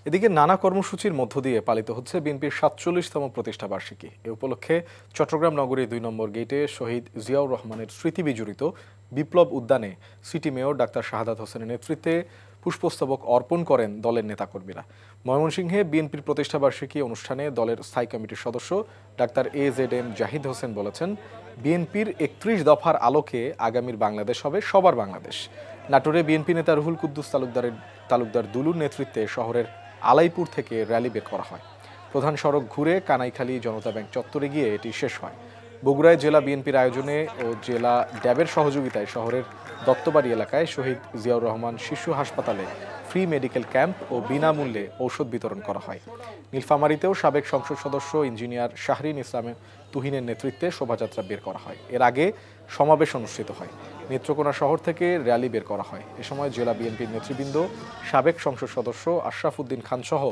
এদিকে নানা কর্মসূচির মধ্য দিয়ে পালিত হচ্ছে বিএনপির ৪৭তম প্রতিষ্ঠা বার্ষিকী। এ উপলক্ষে চট্টগ্রাম নগরীর ২ নম্বর গেটে শহীদ জিয়াউর রহমানের স্মৃতি বিজড়িত বিপ্লব উদ্যানে সিটি মেয়র ডাক্তার শাহাদাত হোসেনের নেতৃত্বে পুষ্পস্তবক অর্পণ করেন দলের নেতাকর্মীরা। ময়মনসিংহে বিএনপির প্রতিষ্ঠা বার্ষিকী অনুষ্ঠানে দলের স্থায়ী কমিটির সদস্য ডাক্তার AZM জাহিদ হোসেন বলেছেন, বিএনপির ৩১ দফার আলোকে আগামীর বাংলাদেশ হবে সবার বাংলাদেশ। নাটোরে বিএনপি নেতা রুহুল কুদ্দুস তালুকদার দুলুর নেতৃত্বে শহরের আলাইপুর থেকে র্যালি বের করা হয়। প্রধান সড়ক ঘুরে কানাইখালী জনতা ব্যাংক চত্বরে গিয়ে এটি শেষ হয়। বগুড়ায় জেলা বিএনপির আয়োজনে ও জেলা ড্যাবের সহযোগিতায় শহরের দত্তবাড়ি এলাকায় শহীদ জিয়াউর রহমান শিশু হাসপাতালে ফ্রি মেডিকেল ক্যাম্প ও বিনামূল্যে ঔষধ বিতরণ করা হয়। নীলফামারীতেও সাবেক সংসদ সদস্য ইঞ্জিনিয়ার শাহরিন ইসলাম তুহিনের নেতৃত্বে শোভাযাত্রা বের করা হয়। এর আগে সমাবেশ অনুষ্ঠিত হয়। নেত্রকোনা শহর থেকে র্যালি বের করা হয়। এ সময় জেলা বিএনপির নেতৃবৃন্দ, সাবেক সংসদ সদস্য আশরাফ উদ্দিন খান সহ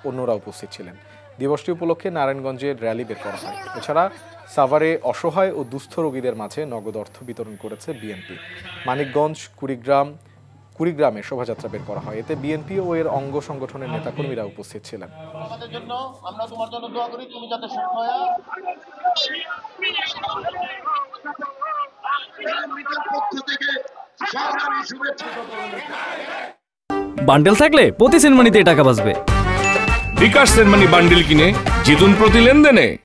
অন্যরা উপস্থিত ছিলেন। দিবসটি উপলক্ষে নারায়ণগঞ্জের র্যালি বের করা হয়। এছাড়া সাভারে অসহায় ও দুস্থ রোগীদের মাঝে নগদ অর্থ বিতরণ করেছে বিএনপি। মানিকগঞ্জ কুড়িগ্রামে শোভাযাত্রা বের করা হয়। এতে বিএনপি ও এর অঙ্গ সংগঠনের নেতাকর্মীরা উপস্থিত ছিলেন। বান্ডেল থাকলে প্রতি সেনমানিতে টাকা বাঁচবে। বিকাশ সেনমানি বান্ডেল কিনে জিতুন প্রতি লেনদেনে।